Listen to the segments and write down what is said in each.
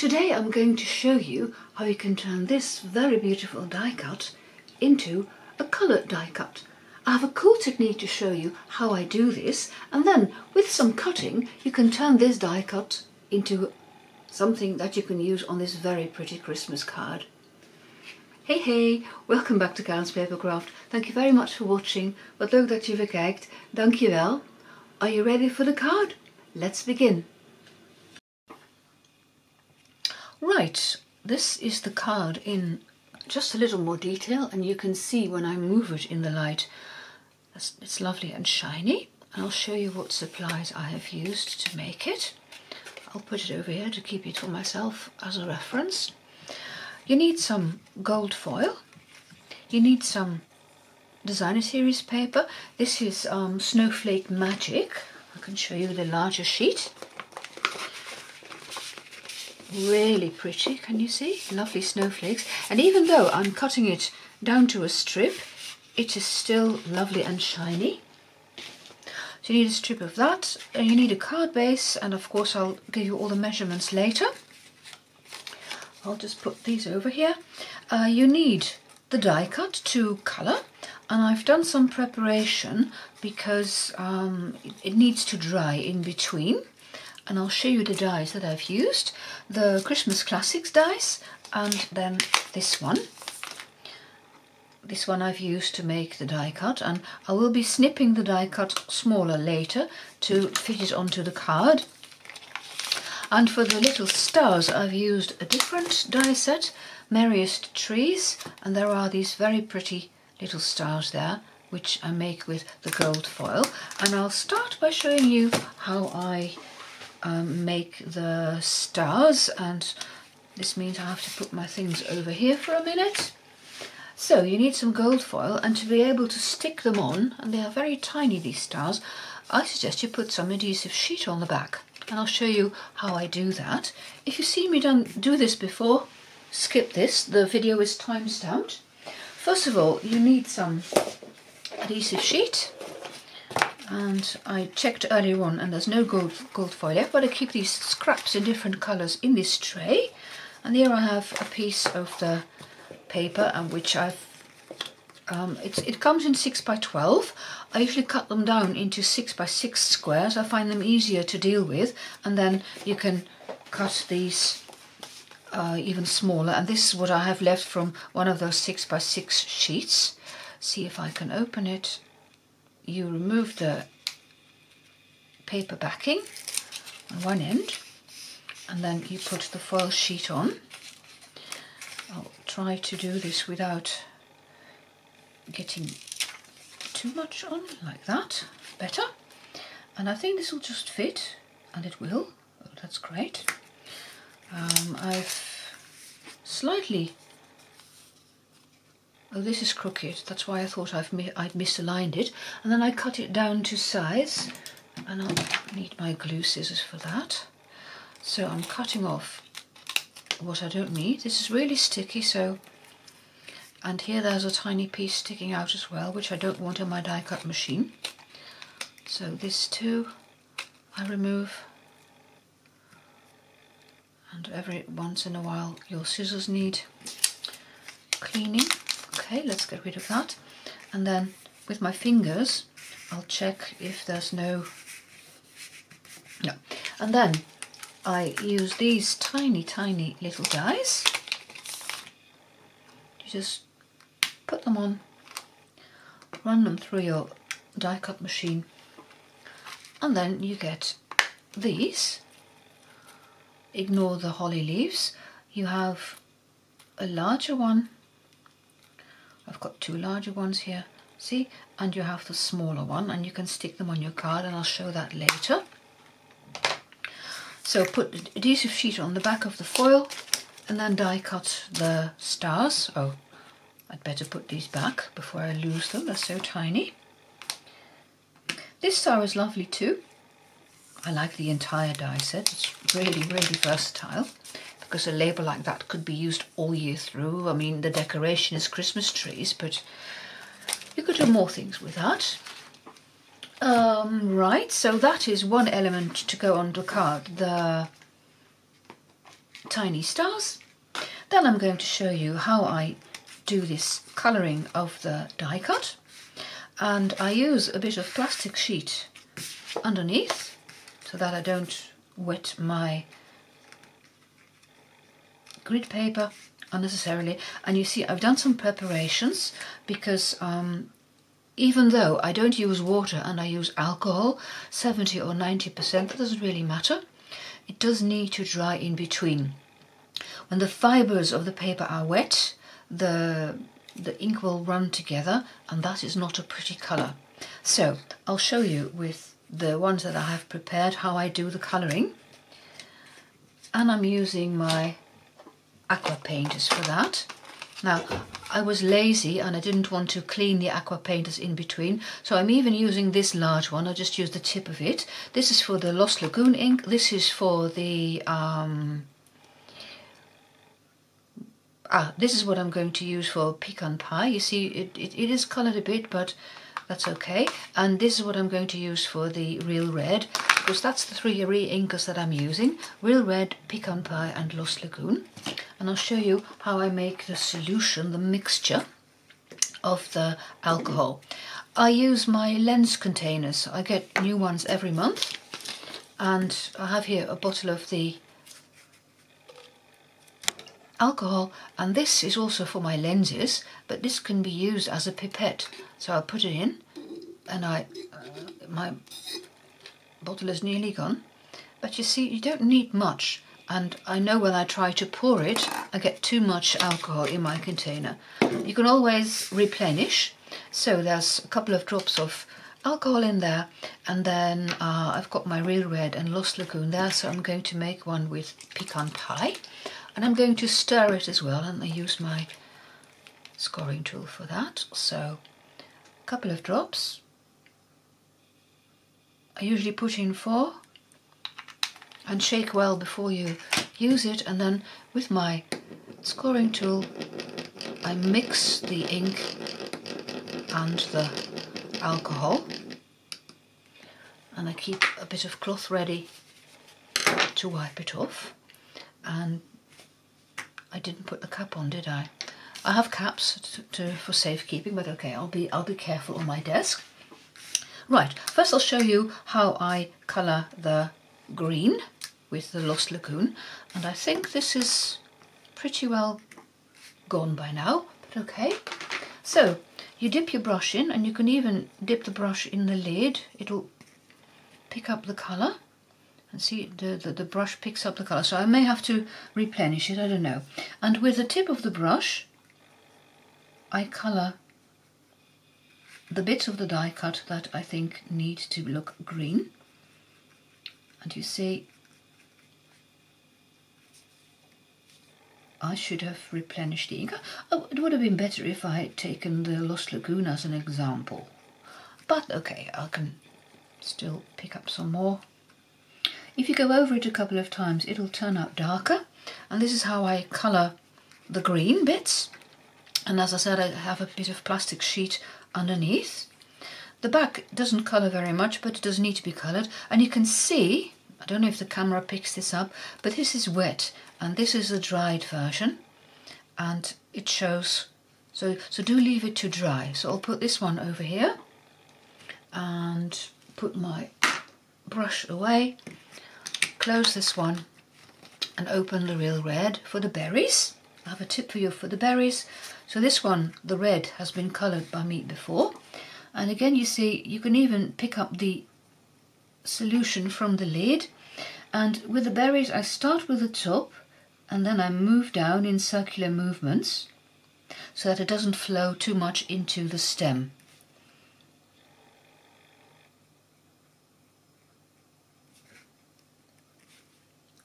Today I'm going to show you how you can turn this very beautiful die cut into a coloured die cut. I have a cool technique to show you how I do this, and then with some cutting you can turn this die cut into something that you can use on this very pretty Christmas card. Hey, welcome back to Karen's Papercraft. Thank you very much for watching. Wat leuk dat je weer kijkt. Dankjewel. Are you ready for the card? Let's begin. Right, this is the card in just a little more detail, and you can see when I move it in the light, it's lovely and shiny. And I'll show you what supplies I have used to make it. I'll put it over here to keep it for myself as a reference. You need some gold foil. You need some designer series paper. This is Snowflake Magic. I can show you the larger sheet. Really pretty, can you see? Lovely snowflakes. And even though I'm cutting it down to a strip, it is still lovely and shiny. So you need a strip of that, and you need a card base, and of course I'll give you all the measurements later. I'll just put these over here. You need the die cut to colour, and I've done some preparation because it needs to dry in between. And I'll show you the dies that I've used. The Christmas Classics dies, and then this one. This one I've used to make the die cut, and I will be snipping the die cut smaller later to fit it onto the card. And for the little stars I've used a different die set, Merriest Trees, and there are these very pretty little stars there, which I make with the gold foil. And I'll start by showing you how I make the stars, and this means I have to put my things over here for a minute. So you need some gold foil, and to be able to stick them on, and they are very tiny, these stars, I suggest you put some adhesive sheet on the back, and I'll show you how I do that. If you've seen me do this before, skip this, the video is time-stamped. First of all, you need some adhesive sheet, and I checked earlier on and there's no gold foil. I've got to keep these scraps in different colours in this tray, and here I have a piece of the paper, and which I've it comes in 6 by 12. I usually cut them down into 6 by 6 squares. I find them easier to deal with, and then you can cut these even smaller, and this is what I have left from one of those 6 by 6 sheets. See if I can open it. You remove the paper backing on one end, and then you put the foil sheet on. I'll try to do this without getting too much on, like that, better. And I think this will just fit, and it will. Oh, that's great. I've slightly... Oh, this is crooked, that's why I thought I'd misaligned it. And then I cut it down to size, and I'll need my glue scissors for that. So I'm cutting off what I don't need. This is really sticky, so... And here there's a tiny piece sticking out as well, which I don't want in my die cut machine. So this too I remove. And every once in a while your scissors need cleaning. Okay, let's get rid of that. And then with my fingers I'll check if there's no. And then I use these tiny little dies. You just put them on, run them through your die cut machine, and then you get these. Ignore the holly leaves. You have a larger one. I've got two larger ones here, see? And you have the smaller one, and you can stick them on your card, and I'll show that later. So put the adhesive sheet on the back of the foil, and then die cut the stars. Oh, I'd better put these back before I lose them, they're so tiny. This star is lovely too. I like the entire die set, it's really versatile, because a label like that could be used all year through. I mean, the decoration is Christmas trees, but you could do more things with that. Right, so that is one element to go on the card, the tiny stars. Then I'm going to show you how I do this colouring of the die cut, and I use a bit of plastic sheet underneath so that I don't wet my grid paper unnecessarily. And you see I've done some preparations because even though I don't use water and I use alcohol, 70 or 90%, that doesn't really matter. It does need to dry in between. When the fibres of the paper are wet, the ink will run together, and that is not a pretty colour. So I'll show you with the ones that I have prepared how I do the colouring. And I'm using my aqua painters for that. Now, I was lazy and I didn't want to clean the aqua painters in between, so I'm even using this large one. I just use the tip of it. This is for the Lost Lagoon ink. This is for the this is what I'm going to use for pecan pie. You see, it is coloured a bit, but that's okay. And this is what I'm going to use for the Real Red, because that's the three re-inkers that I'm using: Real Red, Pecan Pie and Lost Lagoon. And I'll show you how I make the solution, the mixture of the alcohol. I use my lens containers. I get new ones every month, and I have here a bottle of the alcohol, and this is also for my lenses, but this can be used as a pipette. So I'll put it in, and my bottle is nearly gone, but you see, you don't need much. And I know when I try to pour it, I get too much alcohol in my container. You can always replenish. So there's a couple of drops of alcohol in there, and then I've got my Real Red and Lost Lagoon there, so I'm going to make one with pecan pie. And I'm going to stir it as well, and I use my scoring tool for that. So a couple of drops. I usually put in 4. And shake well before you use it, and then with my scoring tool I mix the ink and the alcohol, and I keep a bit of cloth ready to wipe it off. And I didn't put the cap on, did I? I have caps for safekeeping, but okay, I'll be careful on my desk. Right, first I'll show you how I colour the green with the Lost Lagoon, and I think this is pretty well gone by now, but okay. So you dip your brush in, and you can even dip the brush in the lid. It'll pick up the colour, and see the brush picks up the colour, so I may have to replenish it, I don't know. And with the tip of the brush I colour the bits of the die cut that I think need to look green. And you see, I should have replenished the ink. Oh, it would have been better if I had taken the Lost Lagoon as an example. But okay, I can still pick up some more. If you go over it a couple of times, it'll turn out darker. And this is how I colour the green bits. And as I said, I have a bit of plastic sheet underneath. The back doesn't colour very much, but it does need to be coloured. And you can see, I don't know if the camera picks this up, but this is wet and this is a dried version, and it shows. So do leave it to dry. So I'll put this one over here and put my brush away, close this one and open the Real Red for the berries. I have a tip for you for the berries. So this one, the red, has been coloured by me before. And again, you see, you can even pick up the solution from the lid. And with the berries, I start with the top and then I move down in circular movements so that it doesn't flow too much into the stem.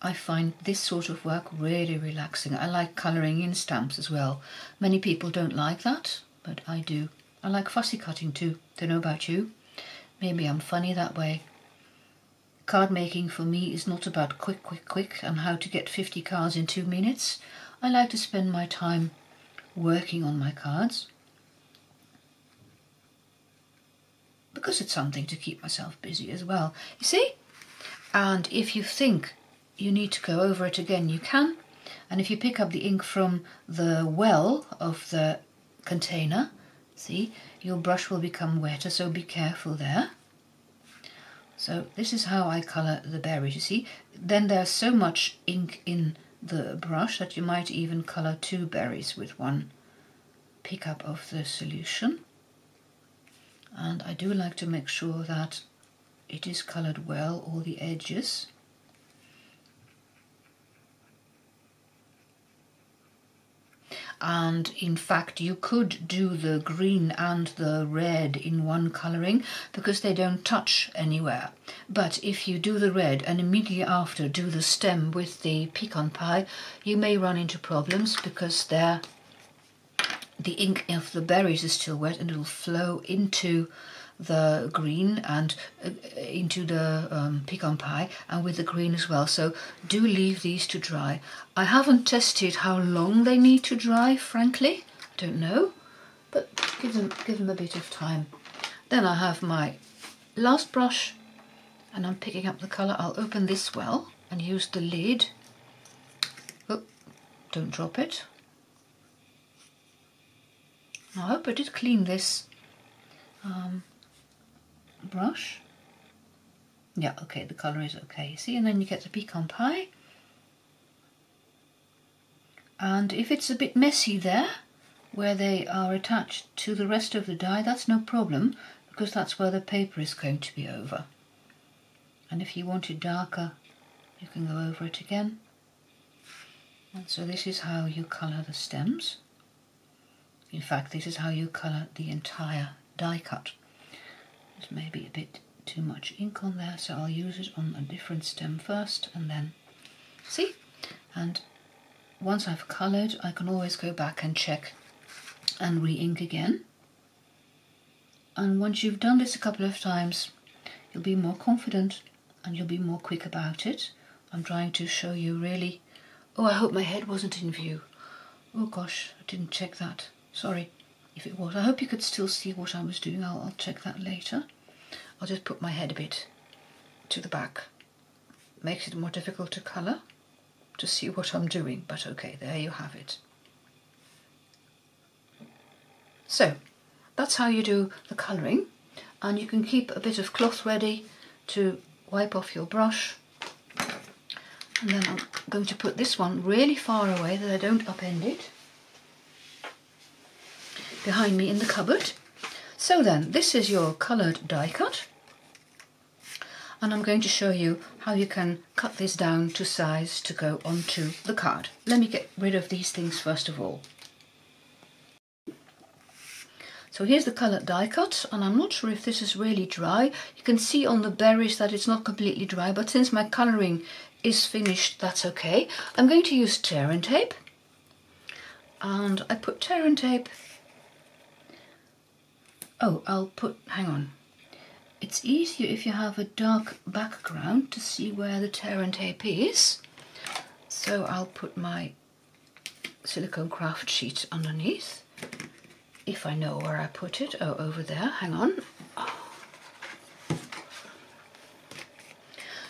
I find this sort of work really relaxing. I like colouring in stamps as well. Many people don't like that, but I do. I like fussy cutting too. Don't know about you. Maybe I'm funny that way. Card making for me is not about quick and how to get 50 cards in 2 minutes. I like to spend my time working on my cards because it's something to keep myself busy as well. You see? And if you think you need to go over it again, you can. And if you pick up the ink from the well of the container, see, your brush will become wetter, so be careful there. So this is how I colour the berries, you see. Then there's so much ink in the brush that you might even colour 2 berries with one pickup of the solution. And I do like to make sure that it is coloured well, all the edges. And in fact you could do the green and the red in one colouring because they don't touch anywhere. But if you do the red and immediately after do the stem with the pecan pie, you may run into problems because the ink of the berries is still wet and it will flow into the green and into the pecan pie, and with the green as well. So do leave these to dry. I haven't tested how long they need to dry, frankly. I don't know, but give them a bit of time. Then I have my last brush and I'm picking up the colour. I'll open this well and use the lid. Oh, don't drop it. I hope I did clean this brush. Yeah, okay, the colour is okay. See, and then you get the pecan pie. And if it's a bit messy there, where they are attached to the rest of the die, that's no problem, because that's where the paper is going to be over. And if you want it darker, you can go over it again. And so this is how you colour the stems. In fact, this is how you colour the entire die cut. There's maybe a bit too much ink on there, so I'll use it on a different stem first and then see. And once I've coloured, I can always go back and check and re-ink again. And once you've done this a couple of times, you'll be more confident and you'll be more quick about it. I'm trying to show you really. Oh, I hope my head wasn't in view. Oh gosh, I didn't check that. Sorry if it was. I hope you could still see what I was doing. I'll check that later. I'll just put my head a bit to the back. Makes it more difficult to colour, to see what I'm doing, but okay, there you have it. So that's how you do the colouring, and you can keep a bit of cloth ready to wipe off your brush. And then I'm going to put this one really far away that I don't upend it, behind me in the cupboard. So then, this is your coloured die cut, and I'm going to show you how you can cut this down to size to go onto the card. Let me get rid of these things first of all. So here's the coloured die cut, and I'm not sure if this is really dry. You can see on the berries that it's not completely dry, but since my colouring is finished, that's okay. I'm going to use tear and tape, and I put tear and tape. Oh, hang on. It's easier if you have a dark background to see where the tear and tape is. So I'll put my silicone craft sheet underneath, if I know where I put it. Oh, over there, hang on.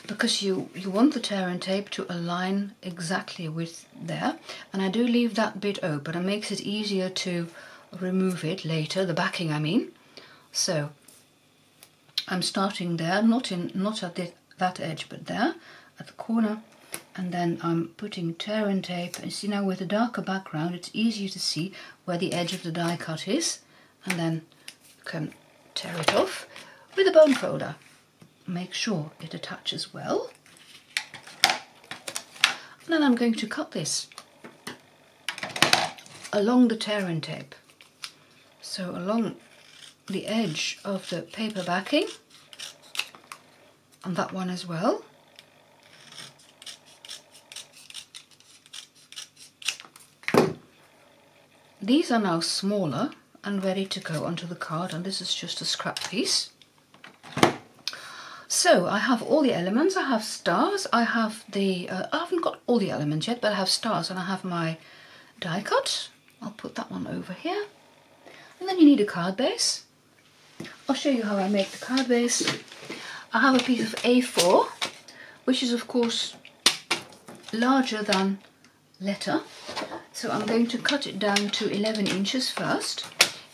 Because you want the tear and tape to align exactly with there, and I do leave that bit open. It makes it easier to remove it later, the backing I mean. So I'm starting there, not at that edge, but there at the corner, and then I'm putting tear and tape. And see, now with a darker background, it's easier to see where the edge of the die cut is, and then you can tear it off with a bone folder. Make sure it attaches well. And then I'm going to cut this along the tear and tape. So along the edge of the paper backing, and that one as well. These are now smaller and ready to go onto the card, and this is just a scrap piece. So I have all the elements. I have stars, I have the, I haven't got all the elements yet, but I have stars, and I have my die cut. I'll put that one over here. And then you need a card base. I'll show you how I make the card base. I have a piece of A4, which is of course larger than letter. So I'm going to cut it down to 11 inches first.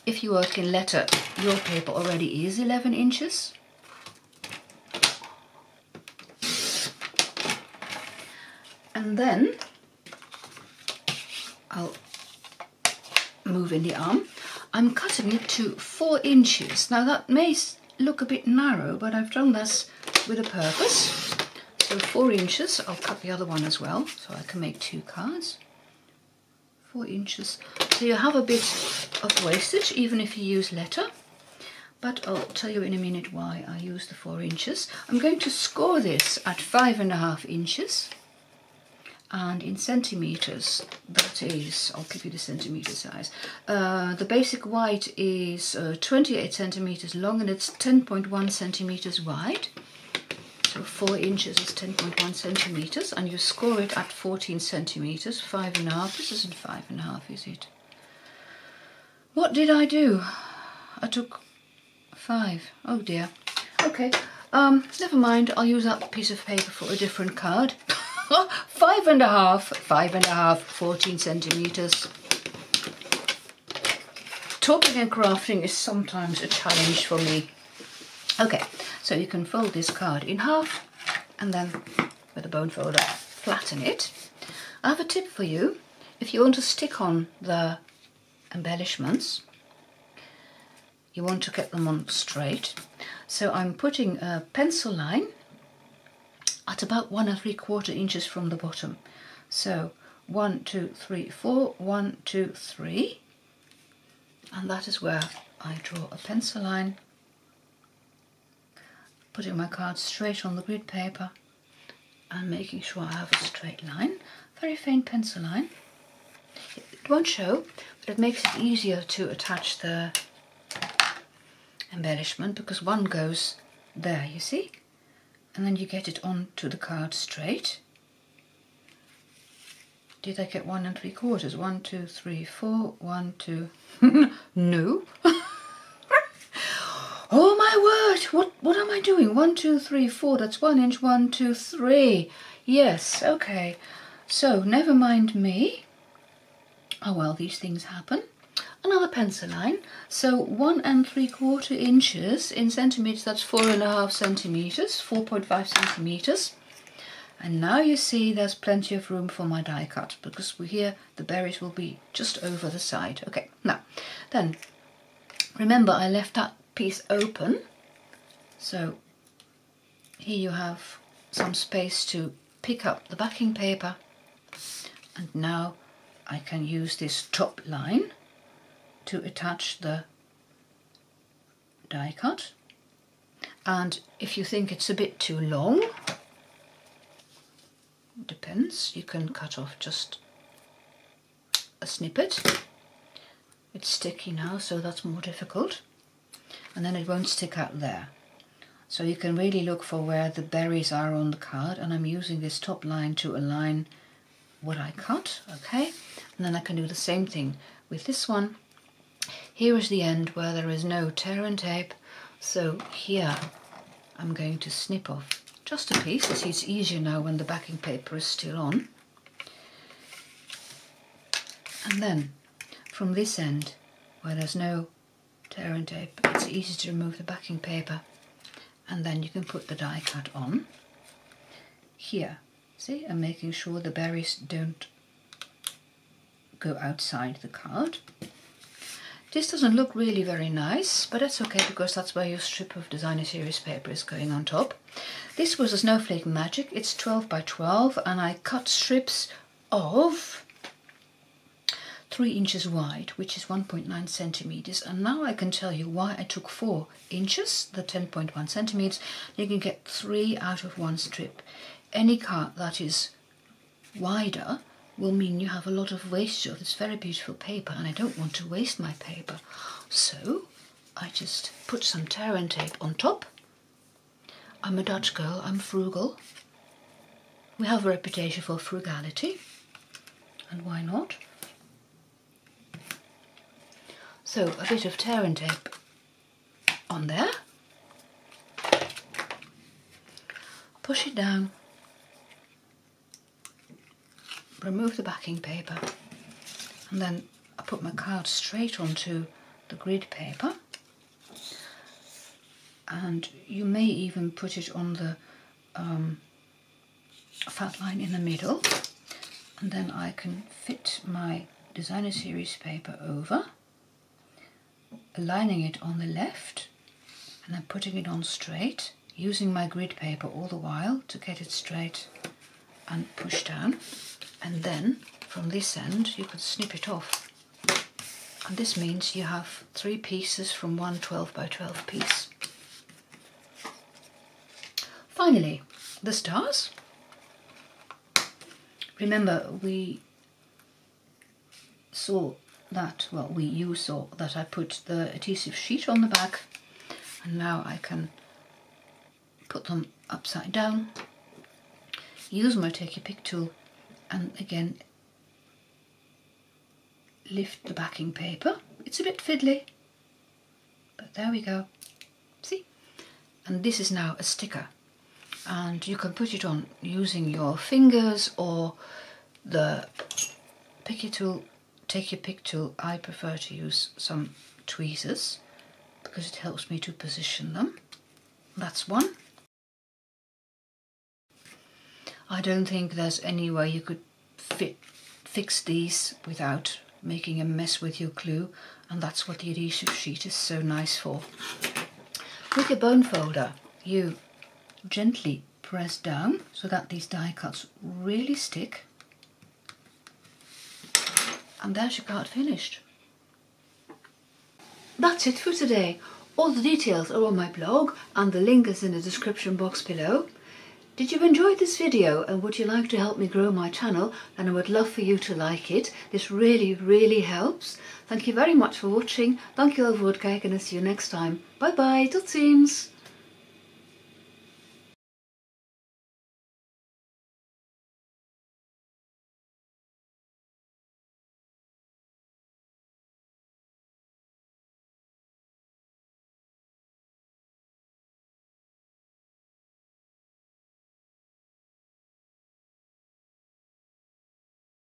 If you work in letter, your paper already is 11 inches. And then I'll move in the arm. I'm cutting it to 4 inches. Now that may look a bit narrow, but I've done this with a purpose. So 4 inches, I'll cut the other one as well, so I can make 2 cards. 4 inches. So you have a bit of wastage, even if you use letter. But I'll tell you in a minute why I use the 4 inches. I'm going to score this at 5.5 inches. And in centimeters, that is, I'll give you the centimeter size. The basic white is 28 centimeters long, and it's 10.1 centimeters wide. So 4 inches is 10.1 centimeters, and you score it at 14 centimeters. 5.5. This isn't 5.5, is it? What did I do? I took 5. Oh dear. Okay. Never mind. I'll use that piece of paper for a different card. 5.5, 14 centimeters. Talking and crafting is sometimes a challenge for me. Okay, so you can fold this card in half and then with a bone folder flatten it. I have a tip for you. If you want to stick on the embellishments, you want to get them on straight. So I'm putting a pencil line at about 1 3/4 inches from the bottom. So 1, 2, 3, 4, 1, 2, 3, and that is where I draw a pencil line, putting my card straight on the grid paper and making sure I have a straight line. Very faint pencil line. It won't show, but it makes it easier to attach the embellishment because one goes there, you see? And then you get it onto the card straight. Did I get 1 3/4? 1, 2, 3, 4, 1, 2. No. Oh my word! What am I doing? 1, 2, 3, 4. That's 1 inch. 1, 2, 3. Yes. Okay. So never mind me. Oh well, these things happen. Another pencil line. So 1 3/4 inches in centimeters. That's 4.5 centimeters. 4.5 centimeters. And now you see there's plenty of room for my die cut because here the berries will be just over the side. Okay. Now, then remember I left that piece open. So here you have some space to pick up the backing paper. And now I can use this top line to attach the die cut, and if you think it's a bit too long, depends, you can cut off just a snippet. It's sticky now, so that's more difficult, and then it won't stick out there. So you can really look for where the berries are on the card, and I'm using this top line to align what I cut. Okay, and then I can do the same thing with this one. Here is the end where there is no tear and tape, so here I'm going to snip off just a piece. You see, it's easier now when the backing paper is still on. And then from this end where there's no tear and tape, it's easy to remove the backing paper, and then you can put the die cut on. Here, see, I'm making sure the berries don't go outside the card. This doesn't look really very nice, but that's okay because that's where your strip of designer series paper is going on top. This was a Snowflake Magic. It's 12 by 12 and I cut strips of 3 inches wide, which is 1.9 centimeters. And now I can tell you why I took 4 inches, the 10.1 centimeters. You can get 3 out of 1 strip. Any card that is wider will mean you have a lot of wastage of this very beautiful paper, and I don't want to waste my paper. So I just put some tear and tape on top. I'm a Dutch girl, I'm frugal. We have a reputation for frugality, and why not? So a bit of tear and tape on there. Push it down. remove the backing paper, and then I put my card straight onto the grid paper, and you may even put it on the fat line in the middle, and then I can fit my designer series paper over, aligning it on the left and then putting it on straight, using my grid paper all the while to get it straight and push down. And then from this end you could snip it off, and this means you have 3 pieces from one 12 by 12 piece. Finally, the stars. Remember, you saw that I put the adhesive sheet on the back, and now I can put them upside down, use my Take Your Pick tool, and again lift the backing paper. It's a bit fiddly, but there we go. See? And this is now a sticker, and you can put it on using your fingers or the Take Your Pick tool. I prefer to use some tweezers because it helps me to position them. That's one. I don't think there's any way you could fix these without making a mess with your glue, and that's what the adhesive sheet is so nice for. With your bone folder, you gently press down so that these die cuts really stick, and there's your card finished. That's it for today. All the details are on my blog, and the link is in the description box below. Did you enjoy this video, and would you like to help me grow my channel? Then I would love for you to like it. This really helps. Thank you very much for watching. Dank je wel voor het kijken en see you next time. Bye bye, tot ziens!